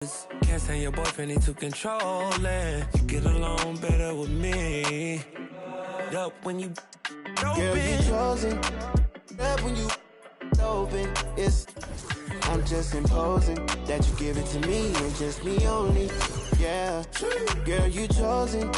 Can't stand your boyfriend, he too controlling. You get along better with me. Up when you girl, you chosen. Up when you open. I'm just imposing that you give it to me and just me only. Yeah, girl, you chosen.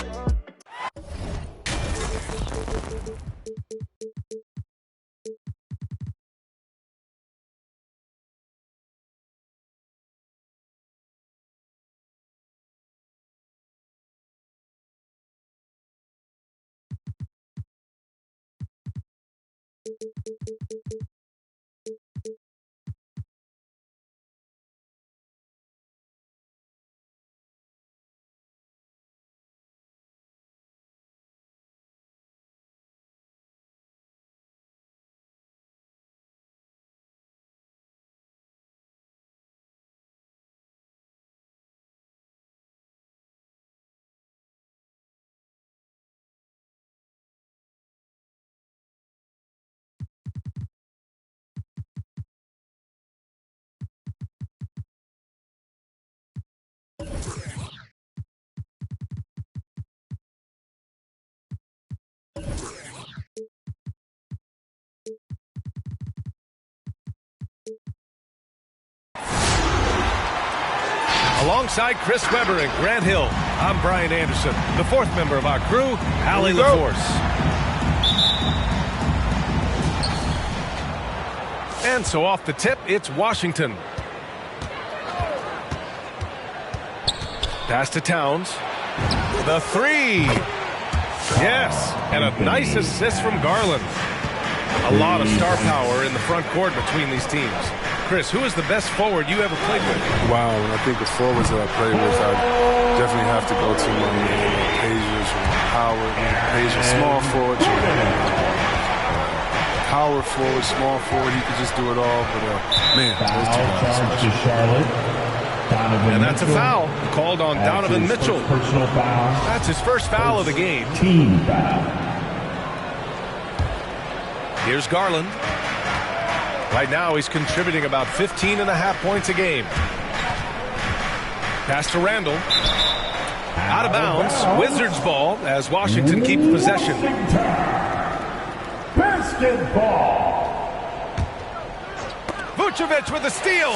Alongside Chris Webber and Grant Hill, I'm Brian Anderson, the fourth member of our crew, Allie LaForce. And so off the tip, it's Washington. Pass to Towns. The three. Yes, and a nice assist from Garland. A lot of star power in the front court between these teams. Chris, who is the best forward you ever played with? Wow, I think the forwards that I played with, I definitely have to go to my Pagers, Howard, Pager, small forward, power forward, small forward. He could just do it all, but man, those two guys. And that's a foul called on Donovan Mitchell. Personal foul. That's his first foul of the game. Team foul. Here's Garland. Right now, he's contributing about 15.5 points a game. Pass to Randall. Out of bounds. Wizards ball as Washington keeps possession. Basketball. Vucevic with a steal.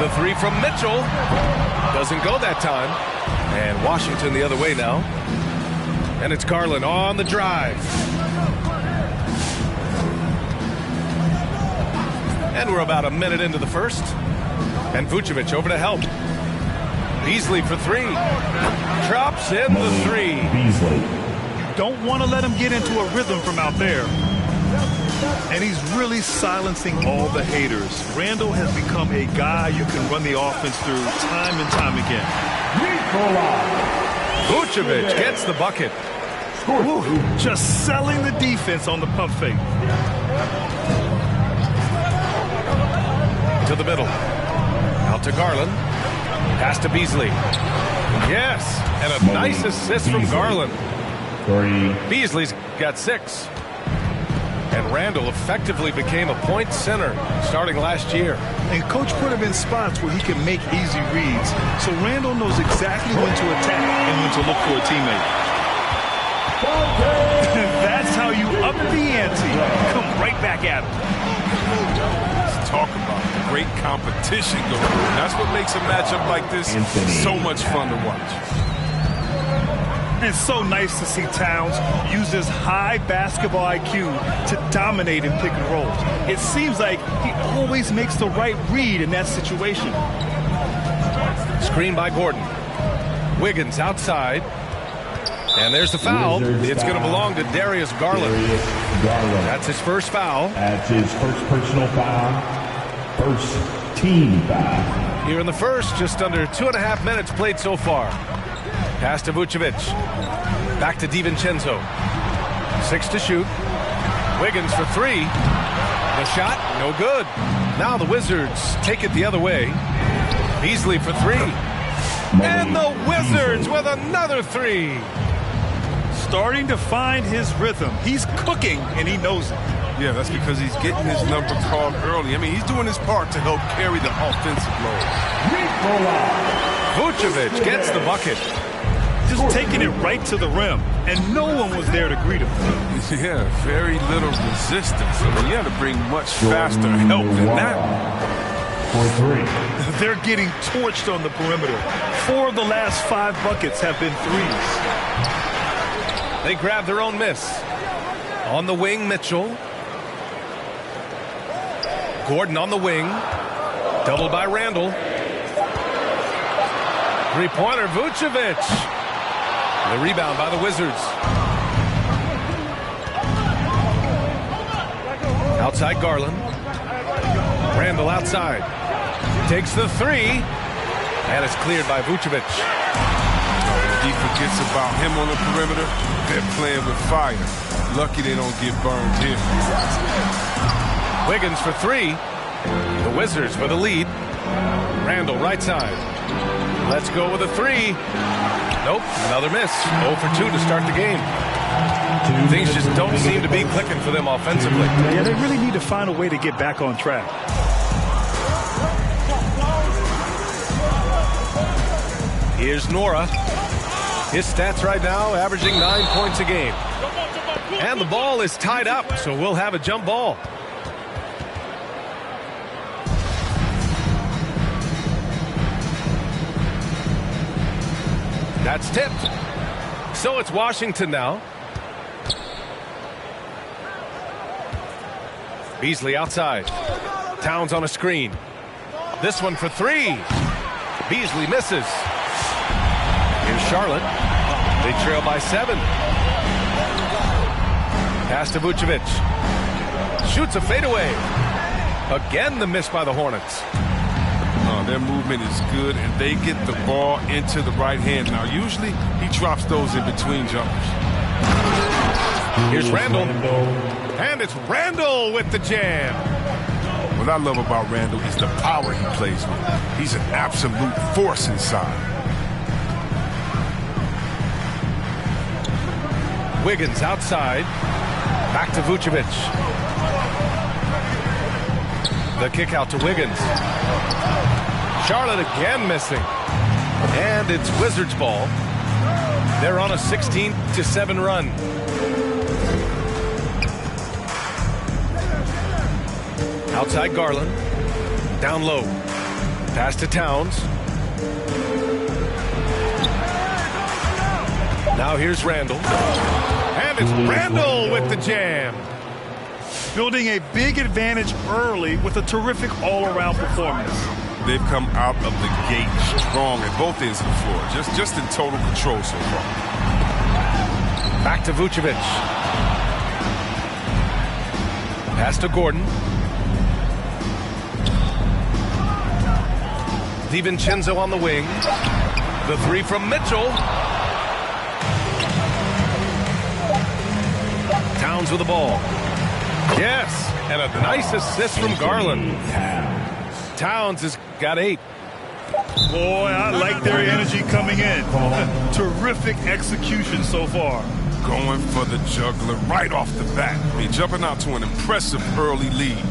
The three from Mitchell. Doesn't go that time. And Washington the other way now. And it's Garland on the drive. And we're about a minute into the first. And Vucevic over to help. Beasley for three. Drops in the three. Beasley. Don't want to let him get into a rhythm from out there. And he's really silencing all the haters. Randall has become a guy you can run the offense through time and time again. Vucevic gets the bucket. Ooh, just selling the defense on the pump fake. To the middle. Out to Garland. Pass to Beasley. Yes, and a nice assist from Garland. Beasley's got 6. And Randall effectively became a point center starting last year. And coach put him in spots where he can make easy reads. So Randall knows exactly when to attack and when to look for a teammate. That's how you up the ante. Come right back at him. Let's talk about great competition going on. That's what makes a matchup like this so much fun to watch. It's so nice to see Towns use his high basketball IQ to dominate in pick and rolls. It seems like he always makes the right read in that situation. Screen by Gordon. Wiggins outside. And there's the foul. It's going to belong to Darius Garland. That's his first foul. That's his first personal foul. First team foul. Here in the first, just under 2.5 minutes played so far. Pass to Vucevic. Back to DiVincenzo. 6 to shoot. Wiggins for 3. The shot, no good. Now the Wizards take it the other way. Beasley for 3. And the Wizards with another 3. Starting to find his rhythm. He's cooking, and he knows it. Yeah, that's because he's getting his number called early. I mean, he's doing his part to help carry the offensive load. Vucevic gets the bucket. Just taking it right to the rim, and no one was there to greet him. Yeah, very little resistance. I mean, you had to bring much faster help than that. For 3. They're getting torched on the perimeter. 4 of the last 5 buckets have been threes. They grab their own miss. On the wing, Mitchell. Gordon on the wing. Doubled by Randall. Three-pointer, Vucevic. The rebound by the Wizards. Outside Garland. Randall outside. Takes the 3. And it's cleared by Vucevic. He forgets about him on the perimeter. They're playing with fire. Lucky they don't get burned here. Wiggins for 3. The Wizards with a lead. Randall right side. Let's go with a 3. Nope, another miss. 0 for 2 to start the game. Things just don't seem to be clicking for them offensively. Yeah, they really need to find a way to get back on track. Here's Nora. His stats right now averaging 9 points a game. And the ball is tied up, so we'll have a jump ball. That's tipped. So it's Washington now. Beasley outside. Towns on a screen. This one for 3. Beasley misses. Here's Charlotte. They trail by 7. Pass to Vucevic. Shoots a fadeaway. Again the miss by the Hornets. Their movement is good, and they get the ball into the right hand. Now, usually he drops those in between jumpers. Here's Randall. And it's Randall with the jam. What I love about Randall is the power he plays with. He's an absolute force inside. Wiggins outside. Back to Vucevic. The kick out to Wiggins. Charlotte again missing. And it's Wizards ball. They're on a 16-7 run. Outside Garland. Down low. Pass to Towns. Now here's Randall. And it's Randall with the jam. Building a big advantage early with a terrific all-around performance. They've come out of the gate strong at both ends of the floor. Just in total control so far. Back to Vucevic. Pass to Gordon. DiVincenzo on the wing. The 3 from Mitchell. Towns with the ball. Yes, and a nice assist from Garland. Towns has got 8. Boy, I like their energy coming in. Terrific execution so far. Going for the juggler right off the bat. I mean, jumping out to an impressive early lead.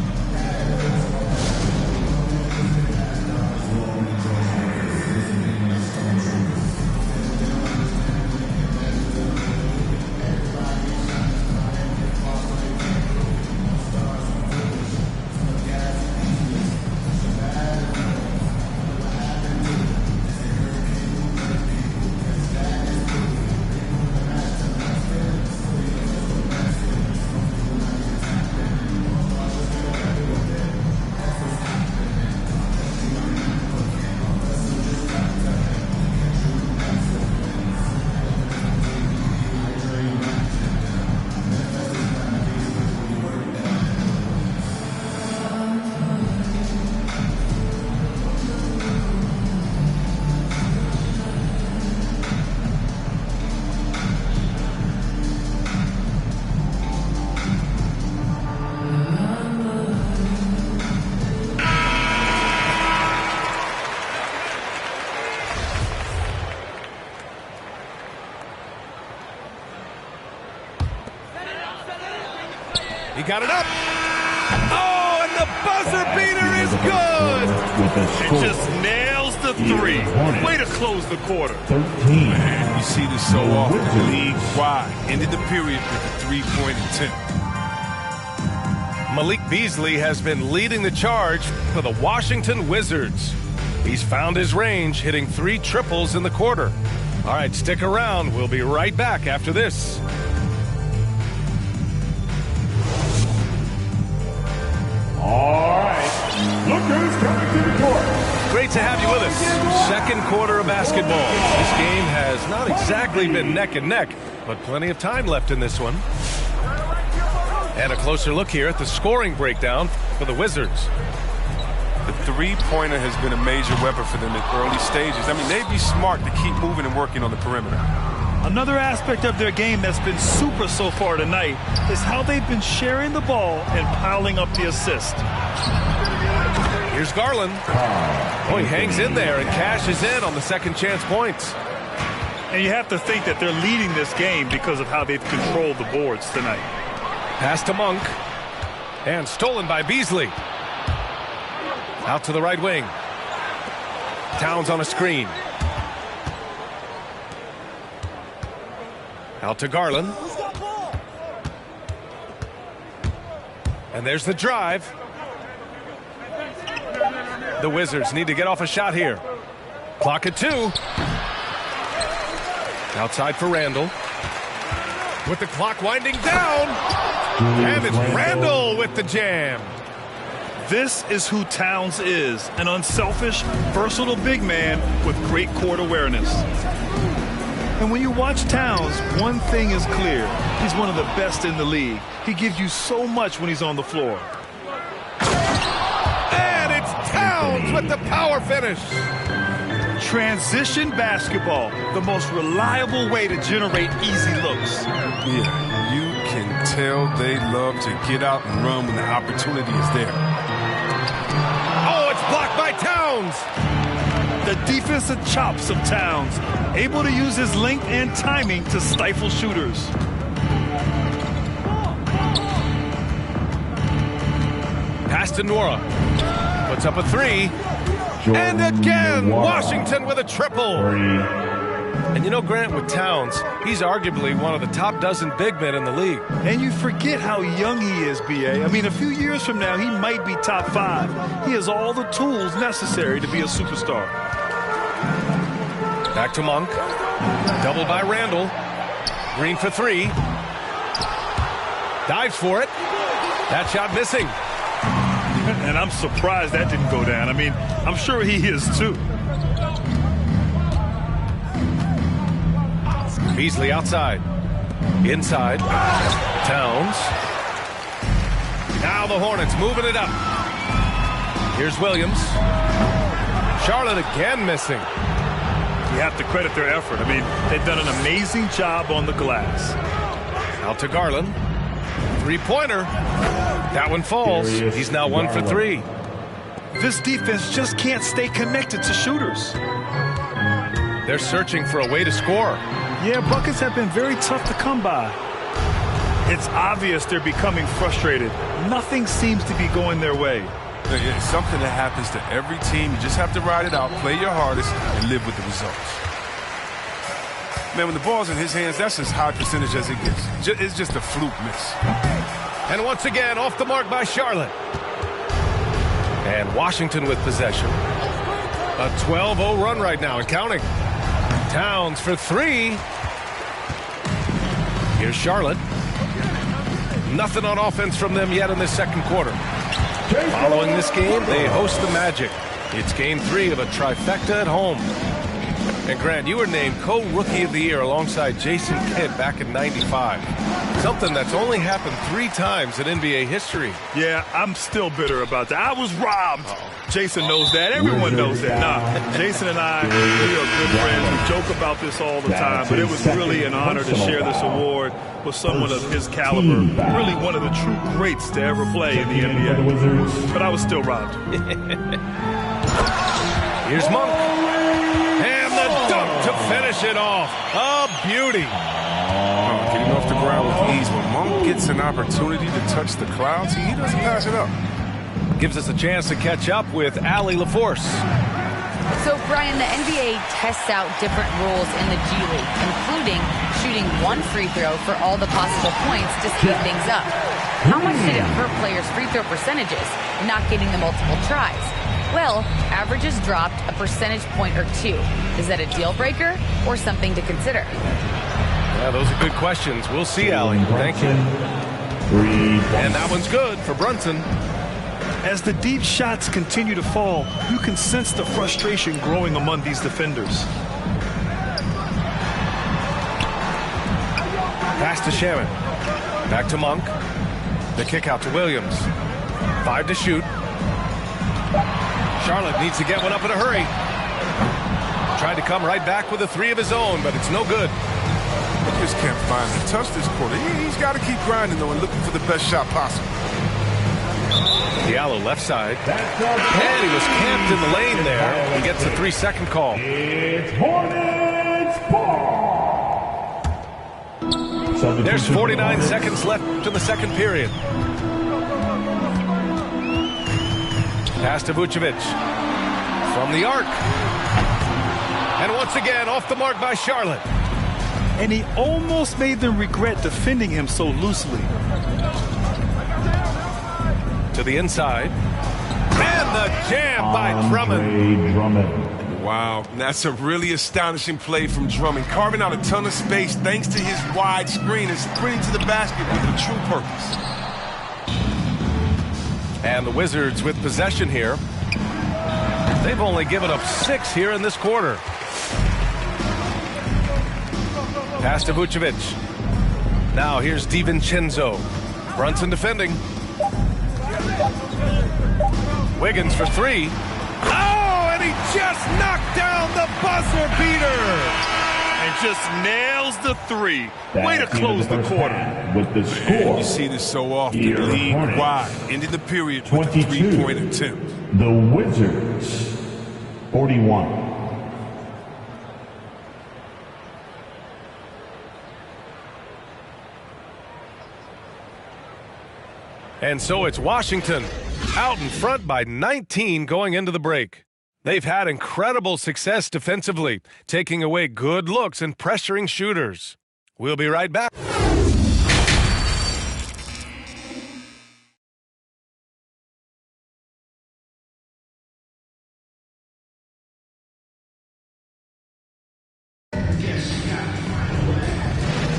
He got it up. Oh, and the buzzer beater is good. It just nails the three. Way to close the quarter. 13. Man, you see this so often league-wide. Ended the period with a three-point attempt. Malik Beasley has been leading the charge for the Washington Wizards. He's found his range, hitting 3 triples in the quarter. All right, stick around. We'll be right back after this. All right. Look who's coming to the court. Great to have you with us. Second quarter of basketball. This game has not exactly been neck and neck, but plenty of time left in this one. And a closer look here at the scoring breakdown for the Wizards. The three-pointer has been a major weapon for them in early stages. I mean, they'd be smart to keep moving and working on the perimeter. Another aspect of their game that's been super so far tonight is how they've been sharing the ball and piling up the assist. Here's Garland. Oh, he hangs in there and cashes in on the second chance points. And you have to think that they're leading this game because of how they've controlled the boards tonight. Pass to Monk. And stolen by Beasley. Out to the right wing. Towns on a screen. Out to Garland. And there's the drive. The Wizards need to get off a shot here. Clock at 2. Outside for Randall. With the clock winding down. And it's Randall with the jam. This is who Towns is, an unselfish, versatile big man with great court awareness. And when you watch Towns, one thing is clear. He's one of the best in the league. He gives you so much when he's on the floor. And it's Towns with the power finish. Transition basketball, the most reliable way to generate easy looks. Yeah, you can tell they love to get out and run when the opportunity is there. Oh, it's blocked by Towns. The defensive chops of Towns, able to use his length and timing to stifle shooters. Pass to Nora. Puts up a 3. And again, Washington with a triple. And you know, Grant, with Towns, he's arguably one of the top dozen big men in the league. And you forget how young he is, B.A. I mean, a few years from now, he might be top 5. He has all the tools necessary to be a superstar. Back to Monk. Doubled by Randall. Green for 3. Dives for it. That shot missing. And I'm surprised that didn't go down. I mean, I'm sure he is too. Beasley outside. Inside. Towns. Now the Hornets moving it up. Here's Williams. Charlotte again missing. You have to credit their effort. I mean, they've done an amazing job on the glass. Out to Garland. Three-pointer. That one falls. He's now 1 for 3. This defense just can't stay connected to shooters. They're searching for a way to score. Yeah, buckets have been very tough to come by. It's obvious they're becoming frustrated. Nothing seems to be going their way. It's something that happens to every team. You just have to ride it out, play your hardest, and live with the results. Man, when the ball's in his hands, that's as high percentage as it gets. It's just a fluke miss. And once again, off the mark by Charlotte. And Washington with possession. A 12-0 run right now and counting. Towns for 3. Here's Charlotte. Nothing on offense from them yet in this second quarter. Following this game, they host the Magic. It's game 3 of a trifecta at home. And Grant, you were named co-rookie of the year alongside Jason Kidd back in '95. Something that's only happened 3 times in NBA history. Yeah, I'm still bitter about that. I was robbed. Jason knows that. Everyone knows that. Nah, Jason and I, we are good friends. We joke about this all the time, but it was really an honor to share this award with someone of his caliber. Really one of the true greats to ever play in the NBA. But I was still robbed. Here's Monk. And the dunk to finish it off. A beauty. Getting off the ground with ease. When Monk gets an opportunity to touch the clouds, he doesn't pass it up. Gives us a chance to catch up with Allie LaForce. So, Brian, the NBA tests out different rules in the G League, including shooting one free throw for all the possible points to speed things up. How much did it hurt players' free throw percentages, not getting the multiple tries? Well, averages dropped a percentage point or two. Is that a deal breaker or something to consider? Yeah, those are good questions. We'll see, Allie. Thank you. And that one's good for Brunson. As the deep shots continue to fall, you can sense the frustration growing among these defenders. Pass to Shaman. Back to Monk. The kick out to Williams. 5 to shoot. Charlotte needs to get one up in a hurry. Tried to come right back with a 3 of his own, but it's no good. He just can't find the touch this quarter. He's got to keep grinding, though, and looking for the best shot possible. Diallo left side. And he was camped in the lane there. He gets a 3-second call. It's Hornets ball. There's 49 seconds left in the second period. Pass to Vucevic. From the arc. And once again, off the mark by Charlotte. And he almost made them regret defending him so loosely. To the inside. And the jam by Drummond. Wow, that's a really astonishing play from Drummond. Carving out a ton of space thanks to his wide screen and sprinting to the basket with a true purpose. And the Wizards with possession here. They've only given up 6 here in this quarter. Pass to Vucevic. Now here's DiVincenzo. Brunson defending. Wiggins for 3. Oh, and he just knocked down the buzzer beater. And just nails the 3. Way to close the quarter. With the score. You see this so often. League-wide. Ended the period with a 3-point attempt. The Wizards, 41. And so it's Washington out in front by 19 going into the break. They've had incredible success defensively, taking away good looks and pressuring shooters. We'll be right back.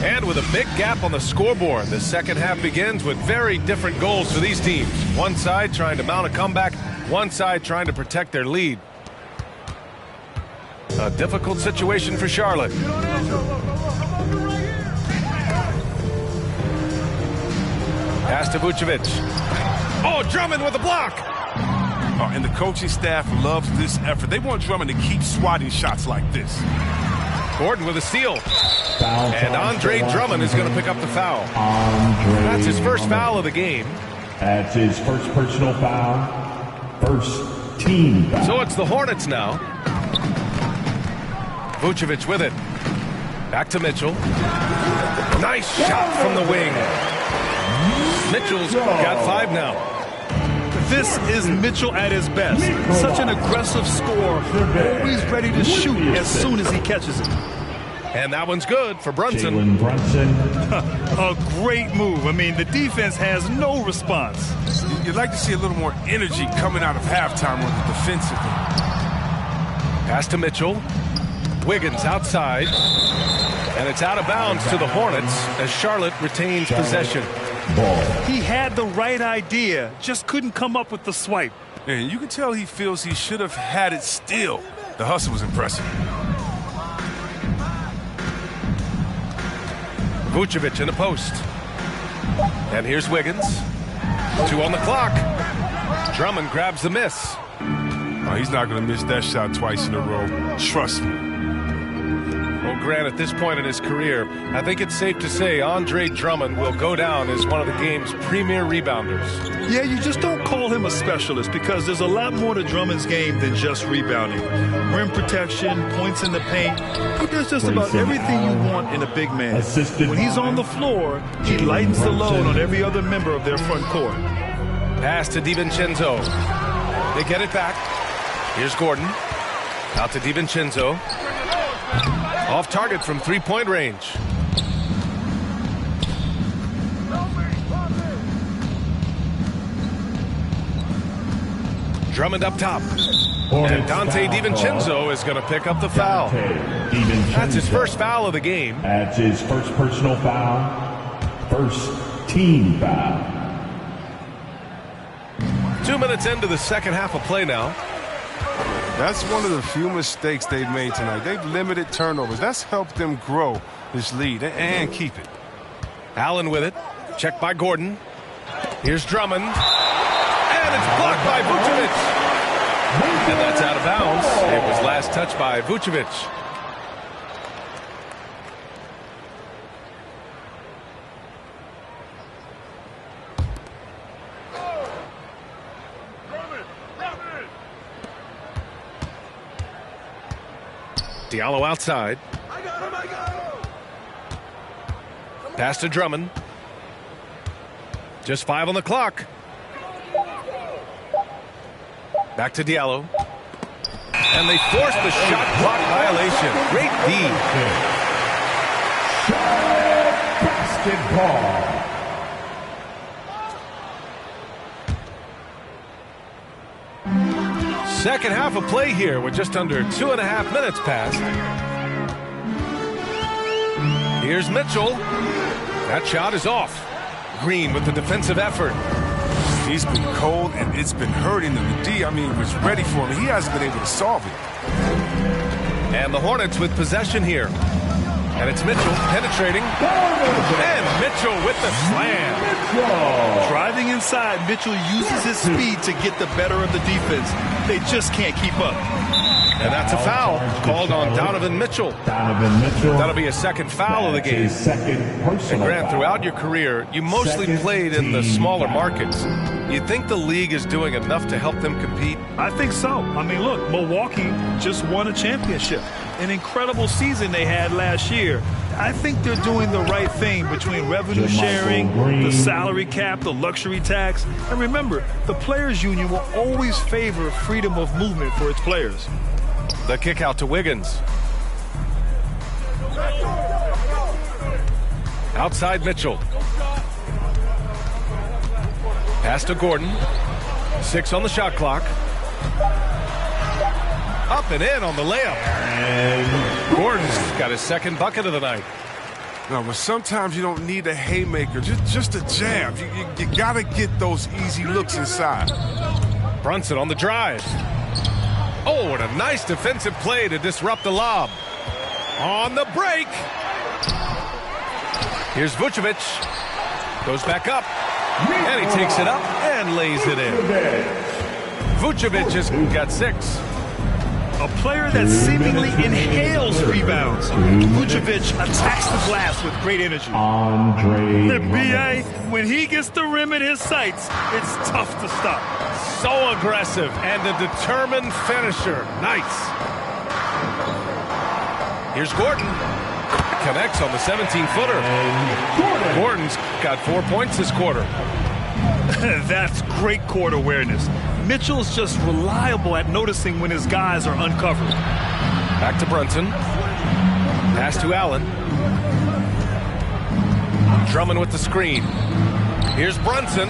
And with a big gap on the scoreboard, the second half begins with very different goals for these teams. One side trying to mount a comeback, one side trying to protect their lead. A difficult situation for Charlotte. Pass to Vucevic. Oh, Drummond with a block. Oh, and the coaching staff loves this effort. They want Drummond to keep swatting shots like this. Gordon with a steal. And Andre Drummond is going to pick up the foul. That's his first foul of the game. That's his first personal foul. First team foul. So it's the Hornets now. Vucevic with it. Back to Mitchell. Nice shot from the wing. Mitchell's got 5 now. This is Mitchell at his best. Such an aggressive scorer, always ready to shoot as soon as he catches it. And that one's good for Brunson. Jalen Brunson. A great move. I mean, the defense has no response. You'd like to see a little more energy coming out of halftime on the defensive end. Pass to Mitchell. Wiggins outside. And it's out of bounds to the Hornets as Charlotte retains possession. Ball. He had the right idea, just couldn't come up with the swipe. And you can tell he feels he should have had it still. The hustle was impressive. Vucevic in the post. And here's Wiggins. 2 on the clock. Drummond grabs the miss. Oh, he's not going to miss that shot twice in a row. Trust me. Well, Grant, at this point in his career, I think it's safe to say Andre Drummond will go down as one of the game's premier rebounders. Yeah, you just don't call him a specialist because there's a lot more to Drummond's game than just rebounding. Rim protection, points in the paint. He does just about everything you want in a big man. When he's on the floor, he lightens the load on every other member of their front court. Pass to DiVincenzo. They get it back. Here's Gordon. Out to DiVincenzo. Off target from three-point range. Drummond up top. And Dante DiVincenzo is going to pick up the foul. That's his first foul of the game. That's his first personal foul. First team foul. 2 minutes into the second half of play now. That's one of the few mistakes they've made tonight. They've limited turnovers. That's helped them grow this lead and keep it. Allen with it. Checked by Gordon. Here's Drummond. And it's blocked by Vucevic. And that's out of bounds. It was last touched by Vucevic. Diallo outside. Pass to Drummond. Just 5 on the clock. Back to Diallo. And they force the shot clock violation. Great D. Basketball. Second half of play here with just under 2.5 minutes passed. Here's Mitchell. That shot is off. Green with the defensive effort. He's been cold and it's been hurting him. The D, was ready for him. He hasn't been able to solve it. And the Hornets with possession here. And it's Mitchell penetrating. And Mitchell with the slam. Driving inside, Mitchell uses his speed to get the better of the defense. They just can't keep up. And that's a foul called on Donovan Mitchell. That'll be a second foul of the game. And Grant, throughout your career, you mostly played in the smaller markets. You think the league is doing enough to help them compete? I think so. Look, Milwaukee just won a championship. An incredible season they had last year. I think they're doing the right thing between revenue sharing, the salary cap, the luxury tax. And remember, the Players Union will always favor freedom of movement for its players. The kick out to Wiggins. Outside Mitchell. Pass to Gordon. 6 on the shot clock. Up and in on the layup. And Gordon's got his second bucket of the night. No, but sometimes you don't need a haymaker, just a jab. You got to get those easy looks inside. Brunson on the drive. Oh, and a nice defensive play to disrupt the lob. On the break. Here's Vucevic. Goes back up. And he takes it up and lays it in. Vucevic has got 6. A player that seemingly inhales rebounds. Vucevic attacks the glass with great energy. Andre B.A., when he gets the rim in his sights, it's tough to stop. So aggressive and a determined finisher. Nice. Here's Gordon. Connects on the 17-footer. Gordon's got 4 points this quarter. That's great court awareness. Mitchell's just reliable at noticing when his guys are uncovered. Back to Brunson. Pass to Allen. Drummond with the screen. Here's Brunson.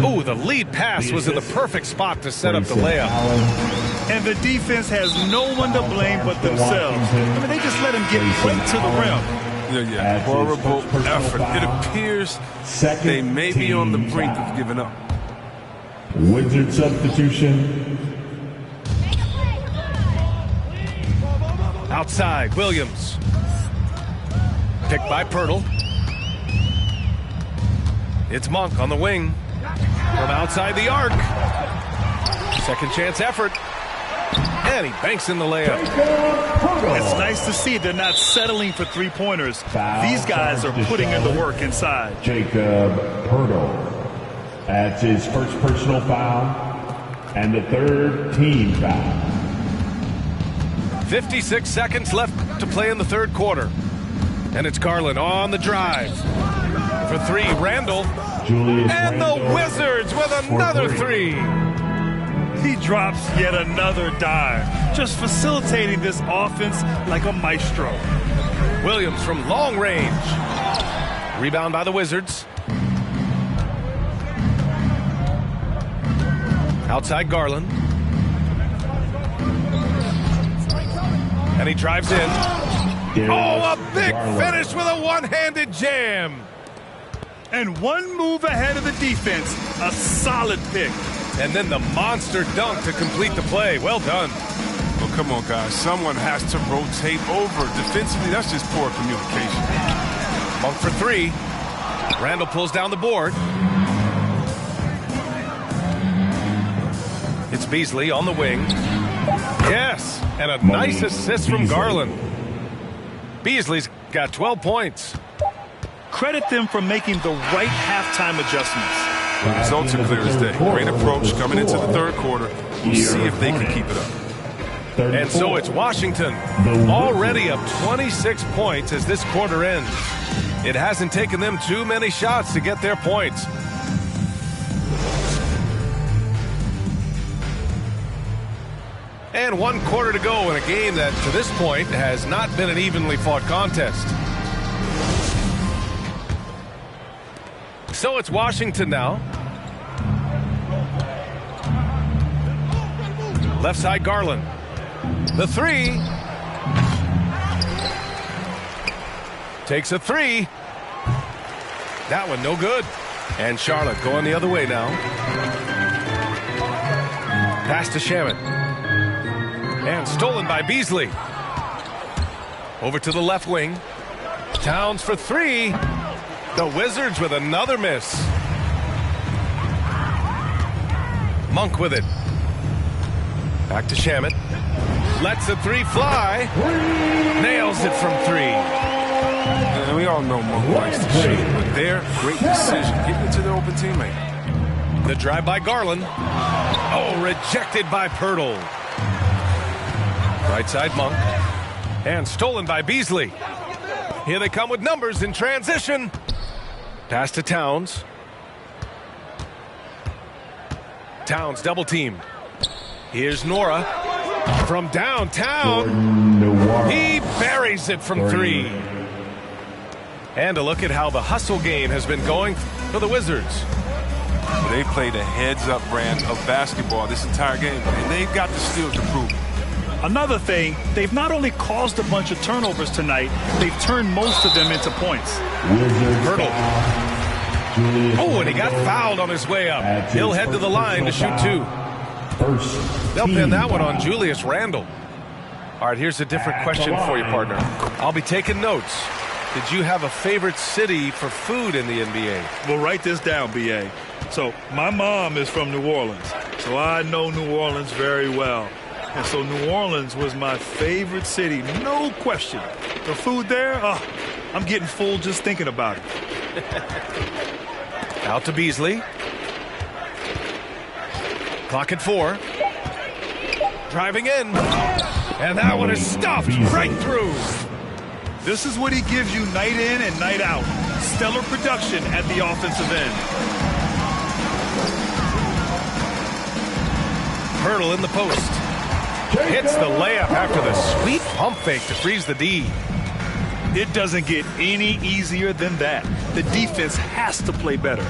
Ooh, the lead pass was in the perfect spot to set up the layup. And the defense has no one to blame but themselves. They just let him get right to the rim. Yeah. Horrible effort. It appears they may be on the brink of giving up. Wizard substitution. Outside, Williams. Picked by Pirtle. It's Monk on the wing. From outside the arc. Second chance effort. And he banks in the layup. It's nice to see they're not settling for three-pointers. These guys are putting in the work inside. Jacob Hurdle. That's his first personal foul and the third team foul. 56 seconds left to play in the third quarter. And it's Garland on the drive. For three, Randall. And the Wizards with another three. He drops yet another dime, just facilitating this offense like a maestro. Williams from long range. Rebound by the Wizards. Outside Garland. And he drives in. Oh, a big finish with a one-handed jam. And one move ahead of the defense, a solid pick. And then the monster dunk to complete the play. Well done. Well, come on, guys. Someone has to rotate over. Defensively, that's just poor communication. Monk for three. Randall pulls down the board. It's Beasley on the wing. Yes, and a nice assist from Garland. Beasley's got 12 points. Credit them for making the right halftime adjustments. The results are clear as day. Great approach coming into the third quarter. We'll see if they can keep it up. And so it's Washington, already up 26 points as this quarter ends. It hasn't taken them too many shots to get their points. And one quarter to go in a game that, to this point, has not been an evenly fought contest. So it's Washington now. Left side, Garland. The three. Takes a three. That one no good. And Charlotte going the other way now. Pass to Shaman. And stolen by Beasley. Over to the left wing. Towns for three. The Wizards with another miss. Monk with it. Back to Shaman. Lets the three fly. Nails it from three. And we all know Monk likes to shoot, but their great decision, getting it to their open teammate. The drive by Garland. Oh, rejected by Pirtle. Right side, Monk. And stolen by Beasley. Here they come with numbers in transition. Pass to Towns. Towns double team. Here's Nora from downtown. He buries it from three. And a look at how the hustle game has been going for the Wizards. They played a heads-up brand of basketball this entire game, and they've got the steals to prove it. Another thing, they've not only caused a bunch of turnovers tonight, they've turned most of them into points. Hurdle. Oh, and he got fouled on his way up. He'll head to the line to shoot two. They'll pin that one on Julius Randle. All right, here's a different question for you, partner. I'll be taking notes. Did you have a favorite city for food in the NBA? Well, write this down, B.A. So, my mom is from New Orleans, so I know New Orleans very well. And so New Orleans was my favorite city, no question. The food there, I'm getting full just thinking about it. Out to Beasley. Clock at 4. Driving in. And that one is stuffed right through. This is what he gives you night in and night out. Stellar production at the offensive end. Hurdle in the post. Hits the layup after the sweet pump fake to freeze the D. It doesn't get any easier than that. The defense has to play better.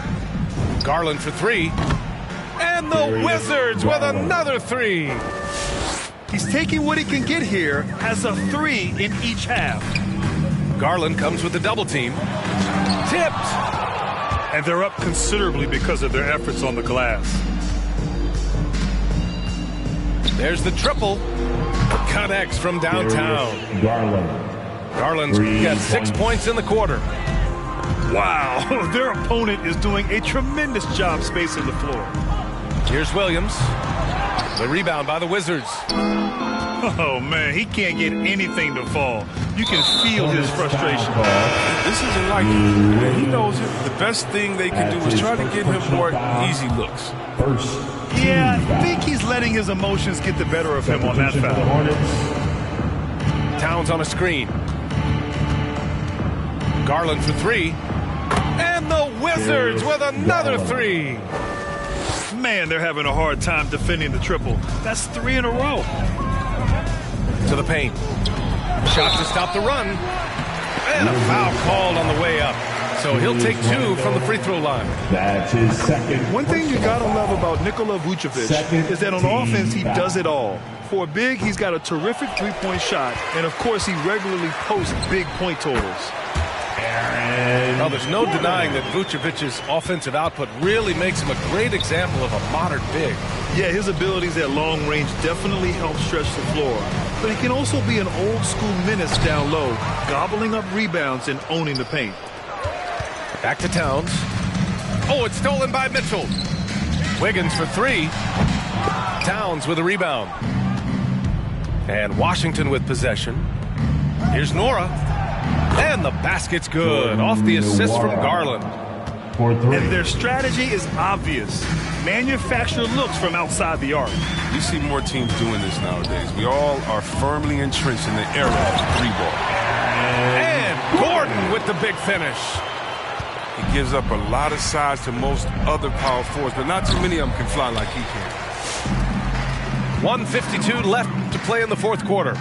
Garland for three. And the Wizards with another three. He's taking what he can get here, has a three in each half. Garland comes with the double team. Tipped. And they're up considerably because of their efforts on the glass. There's the triple. Connects from downtown. Garland's got 6 points in the quarter. Wow, their opponent is doing a tremendous job spacing the floor. Here's Williams. The rebound by the Wizards. Oh, man, he can't get anything to fall. You can feel his frustration. This isn't like him. And he knows it. The best thing they can do is try to give him more easy looks. Yeah, I think he's letting his emotions get the better of him on that foul. Towns on a screen. Garland for three. And the Wizards with another three. Man, they're having a hard time defending the triple. That's 3 in a row. To the paint. Shot to stop the run. And a foul called on the way up. So he'll take 2 from the free throw line. That's his second. One thing you got to love about Nikola Vucevic is that on offense, he does it all. For a big, he's got a terrific three-point shot. And, of course, he regularly posts big point totals. Well, there's no denying that Vucevic's offensive output really makes him a great example of a modern big. Yeah, his abilities at long range definitely help stretch the floor. But he can also be an old-school menace down low, gobbling up rebounds and owning the paint. Back to Towns. Oh, it's stolen by Mitchell. Wiggins for 3. Towns with a rebound. And Washington with possession. Here's Nora. And the basket's good. Off the assist from Garland. And their strategy is obvious. Manufacture looks from outside the arc. You see more teams doing this nowadays. We all are firmly entrenched in the era of three ball. And Gordon with the big finish. He gives up a lot of size to most other power forwards, but not too many of them can fly like he can. 1:52 left to play in the fourth quarter.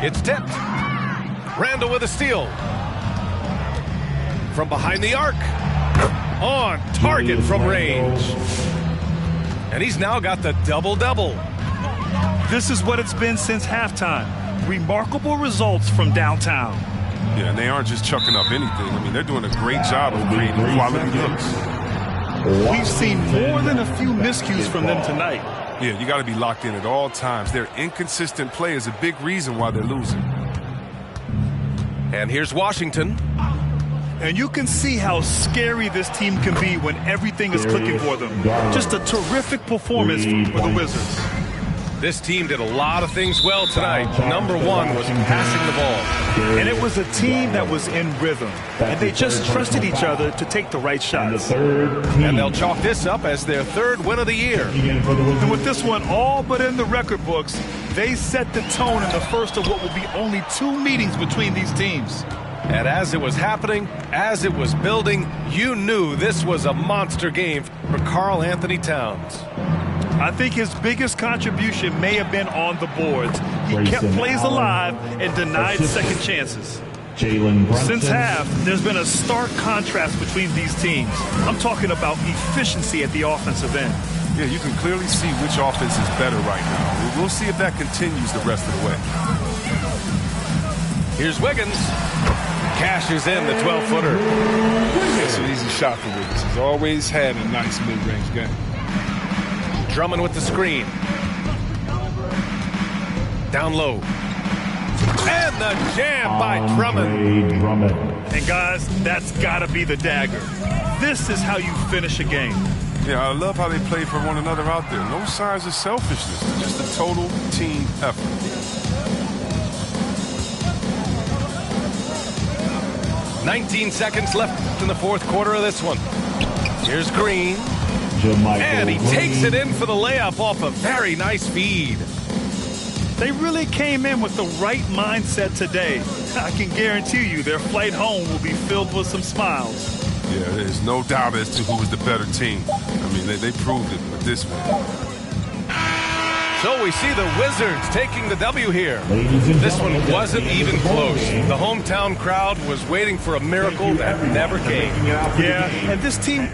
It's tipped. Randall with a steal. From behind the arc. On target from range. And he's now got the double-double. This is what it's been since halftime. Remarkable results from downtown. Yeah, and they aren't just chucking up anything. I mean, they're doing a great job of creating quality looks. We've seen more than a few miscues from them tonight. Yeah, you got to be locked in at all times. Their inconsistent play is a big reason why they're losing. And here's Washington. And you can see how scary this team can be when everything is clicking for them. Just a terrific performance for the Wizards. This team did a lot of things well tonight. Number one was passing the ball. And it was a team that was in rhythm. And they just trusted each other to take the right shots. And they'll chalk this up as their third win of the year. And with this one all but in the record books, they set the tone in the first of what will be only 2 meetings between these teams. And as it was happening, as it was building, you knew this was a monster game for Karl Anthony Towns. I think his biggest contribution may have been on the boards. He kept plays alive and denied second chances. Since half, there's been a stark contrast between these teams. I'm talking about efficiency at the offensive end. Yeah, you can clearly see which offense is better right now. We'll see if that continues the rest of the way. Here's Wiggins. Cashes in the 12-footer. It's an easy shot for Wiggins. He's always had a nice mid-range game. Drummond with the screen. Down low. And the jam by Drummond. And guys, that's got to be the dagger. This is how you finish a game. Yeah, I love how they play for one another out there. No signs of selfishness. Just a total team effort. "19 seconds left in the fourth quarter of this one. Here's Green. And he takes it in for the layup off a very nice feed. They really came in with the right mindset today. I can guarantee you their flight home will be filled with some smiles. Yeah, there's no doubt as to who was the better team. I mean, they proved it with this one. So we see the Wizards taking the W here. This one wasn't even close. The hometown crowd was waiting for a miracle that never came. Yeah, and this team